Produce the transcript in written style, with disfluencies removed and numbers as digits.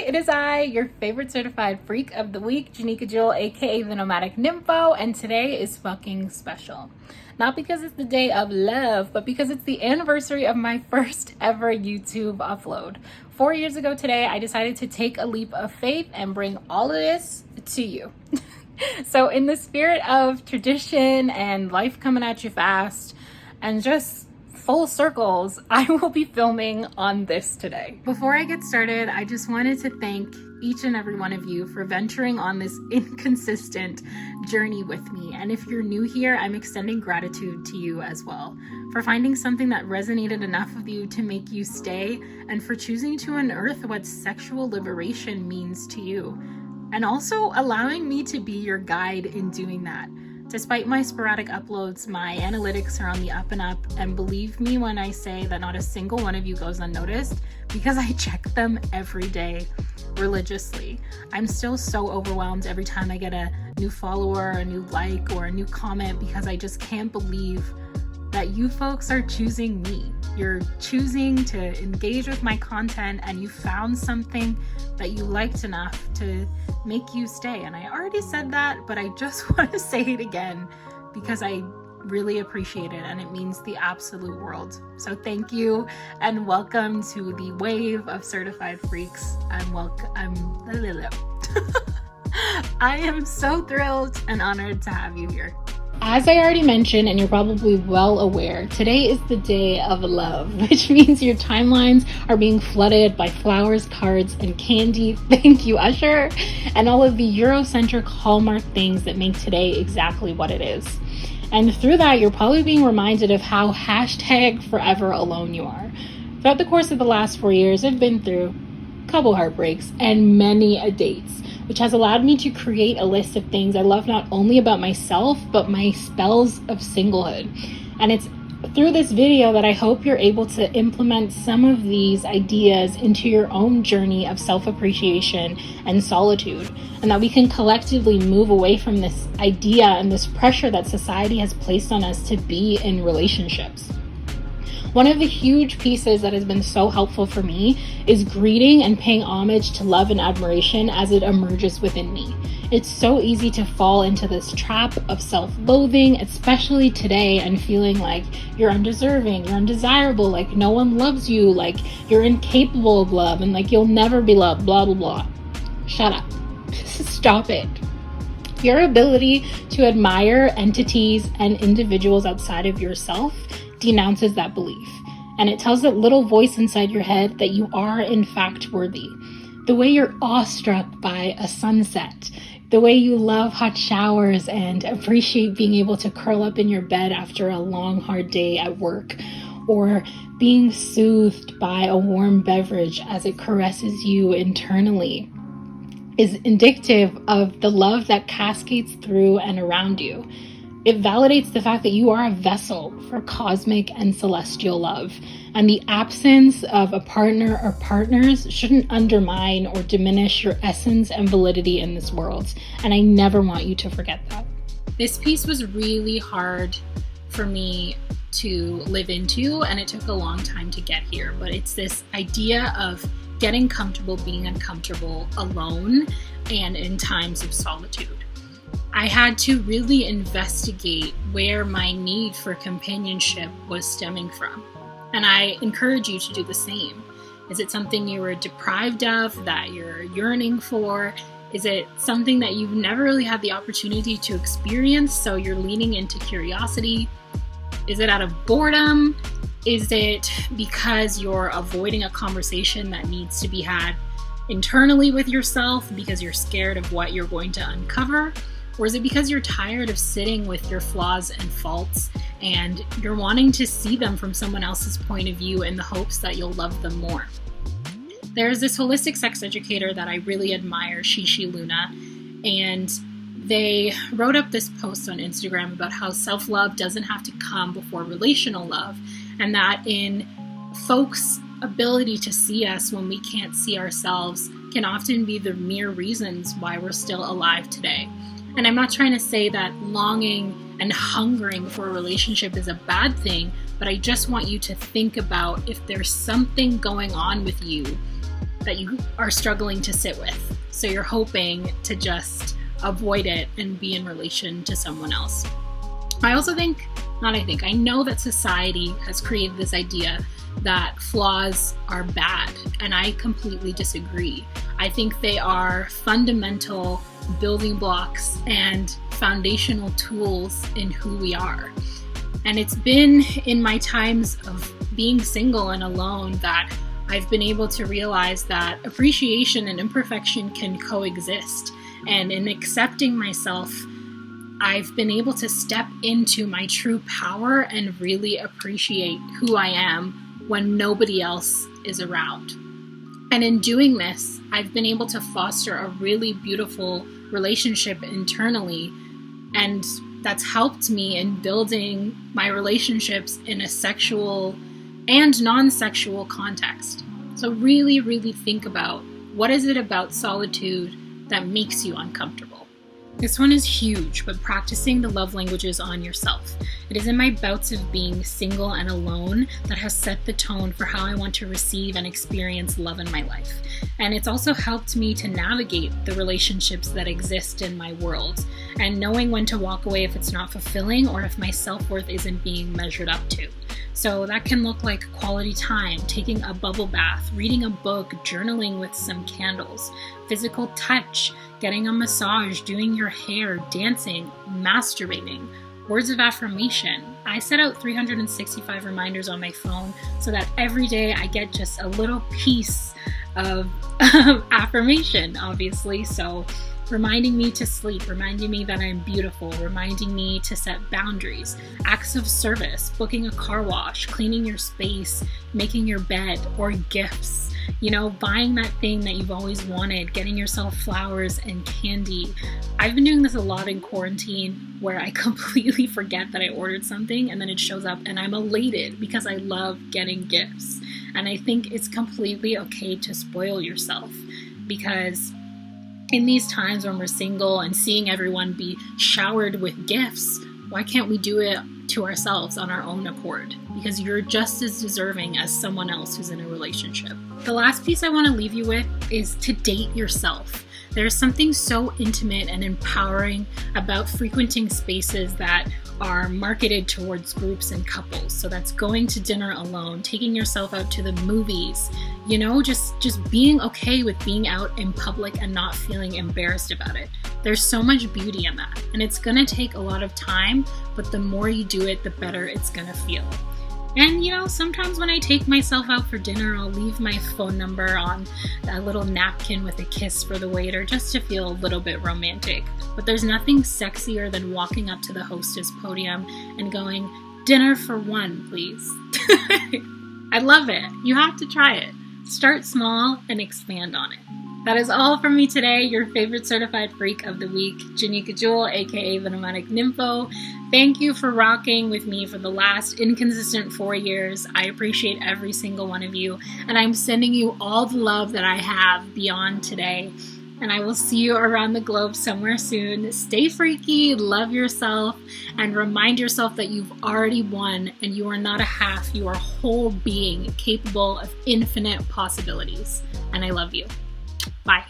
it is I, your favorite certified freak of the week, Janika Jewel, aka the Nomadic Nympho, and today is fucking special. Not because it's the day of love, but because it's the anniversary of my first ever YouTube upload. 4 years ago today, I decided to take a leap of faith and bring all of this to you. So in the spirit of tradition and life coming at you fast and just full circles, I will be filming on this today. Before I get started, I just wanted to thank each and every one of you for venturing on this inconsistent journey with me. And if you're new here, I'm extending gratitude to you as well for finding something that resonated enough with you to make you stay, and for choosing to unearth what sexual liberation means to you, and also allowing me to be your guide in doing that. Despite my sporadic uploads, my analytics are on the up and up, and believe me when I say that not a single one of you goes unnoticed, because I check them every day religiously. I'm still so overwhelmed every time I get a new follower, a new like, or a new comment, because I just can't believe that you folks are choosing me. You're choosing to engage with my content, and you found something that you liked enough to make you stay. And I already said that, but I just want to say it again because I really appreciate it, and it means the absolute world. So thank you, and welcome to the wave of certified freaks. I am so thrilled and honored to have you here. As I already mentioned, and you're probably well aware, today is the day of love, which means your timelines are being flooded by flowers, cards, and candy. Thank you, Usher, and all of the Eurocentric hallmark things that make today exactly what it is. And through that, you're probably being reminded of how #forever alone you are. Throughout the course of the last 4 years, I've been through a couple heartbreaks and many a dates, which has allowed me to create a list of things I love not only about myself, but my spells of singlehood. And it's through this video that I hope you're able to implement some of these ideas into your own journey of self-appreciation and solitude, and that we can collectively move away from this idea and this pressure that society has placed on us to be in relationships. One of the huge pieces that has been so helpful for me is greeting and paying homage to love and admiration as it emerges within me. It's so easy to fall into this trap of self-loathing, especially today, and feeling like you're undeserving, you're undesirable, like no one loves you, like you're incapable of love, and like you'll never be loved, blah, blah, blah. Shut up. Stop it. Your ability to admire entities and individuals outside of yourself denounces that belief, and it tells that little voice inside your head that you are in fact worthy. The way you're awestruck by a sunset, the way you love hot showers and appreciate being able to curl up in your bed after a long hard day at work, or being soothed by a warm beverage as it caresses you internally, is indicative of the love that cascades through and around you. It validates the fact that you are a vessel for cosmic and celestial love, and the absence of a partner or partners shouldn't undermine or diminish your essence and validity in this world, and I never want you to forget that. This piece was really hard for me to live into, and it took a long time to get here, but it's this idea of getting comfortable being uncomfortable alone and in times of solitude. I had to really investigate where my need for companionship was stemming from. And I encourage you to do the same. Is it something you were deprived of, that you're yearning for? Is it something that you've never really had the opportunity to experience, so you're leaning into curiosity? Is it out of boredom? Is it because you're avoiding a conversation that needs to be had internally with yourself because you're scared of what you're going to uncover? Or is it because you're tired of sitting with your flaws and faults and you're wanting to see them from someone else's point of view in the hopes that you'll love them more? There's this holistic sex educator that I really admire, Shishi Luna, and they wrote up this post on Instagram about how self-love doesn't have to come before relational love, and that in folks' ability to see us when we can't see ourselves can often be the mere reasons why we're still alive today. And I'm not trying to say that longing and hungering for a relationship is a bad thing, but I just want you to think about if there's something going on with you that you are struggling to sit with. So you're hoping to just avoid it and be in relation to someone else. I know that society has created this idea that flaws are bad, and I completely disagree. I think they are fundamental building blocks and foundational tools in who we are. And it's been in my times of being single and alone that I've been able to realize that appreciation and imperfection can coexist. And in accepting myself, I've been able to step into my true power and really appreciate who I am when nobody else is around. And in doing this, I've been able to foster a really beautiful relationship internally, and that's helped me in building my relationships in a sexual and non-sexual context. So really, really think about, what is it about solitude that makes you uncomfortable? This one is huge, but practicing the love languages on yourself. It is in my bouts of being single and alone that has set the tone for how I want to receive and experience love in my life. And it's also helped me to navigate the relationships that exist in my world, and knowing when to walk away if it's not fulfilling or if my self-worth isn't being measured up to. So that can look like quality time, taking a bubble bath, reading a book, journaling with some candles, physical touch, getting a massage, doing your hair, dancing, masturbating, words of affirmation. I set out 365 reminders on my phone so that every day I get just a little piece of affirmation, obviously. So reminding me to sleep, reminding me that I'm beautiful, reminding me to set boundaries, acts of service, booking a car wash, cleaning your space, making your bed, or gifts. Buying that thing that you've always wanted, getting yourself flowers and candy. I've been doing this a lot in quarantine where I completely forget that I ordered something and then it shows up and I'm elated because I love getting gifts. And I think it's completely okay to spoil yourself, because in these times when we're single and seeing everyone be showered with gifts, why can't we do it to ourselves on our own accord? Because you're just as deserving as someone else who's in a relationship. The last piece I want to leave you with is to date yourself. There's something so intimate and empowering about frequenting spaces that are marketed towards groups and couples. So that's going to dinner alone, taking yourself out to the movies, just being okay with being out in public and not feeling embarrassed about it. There's so much beauty in that. And it's gonna take a lot of time, but the more you do it, the better it's gonna feel. And sometimes when I take myself out for dinner, I'll leave my phone number on a little napkin with a kiss for the waiter just to feel a little bit romantic. But there's nothing sexier than walking up to the hostess podium and going, "Dinner for one, please." I love it. You have to try it. Start small and expand on it. That is all from me today, your favorite certified freak of the week, Janika Jewel, aka the Nomadic Nympho. Thank you for rocking with me for the last inconsistent 4 years. I appreciate every single one of you, and I'm sending you all the love that I have beyond today. And I will see you around the globe somewhere soon. Stay freaky, love yourself, and remind yourself that you've already won, and you are not a half, you are a whole being capable of infinite possibilities. And I love you. Bye.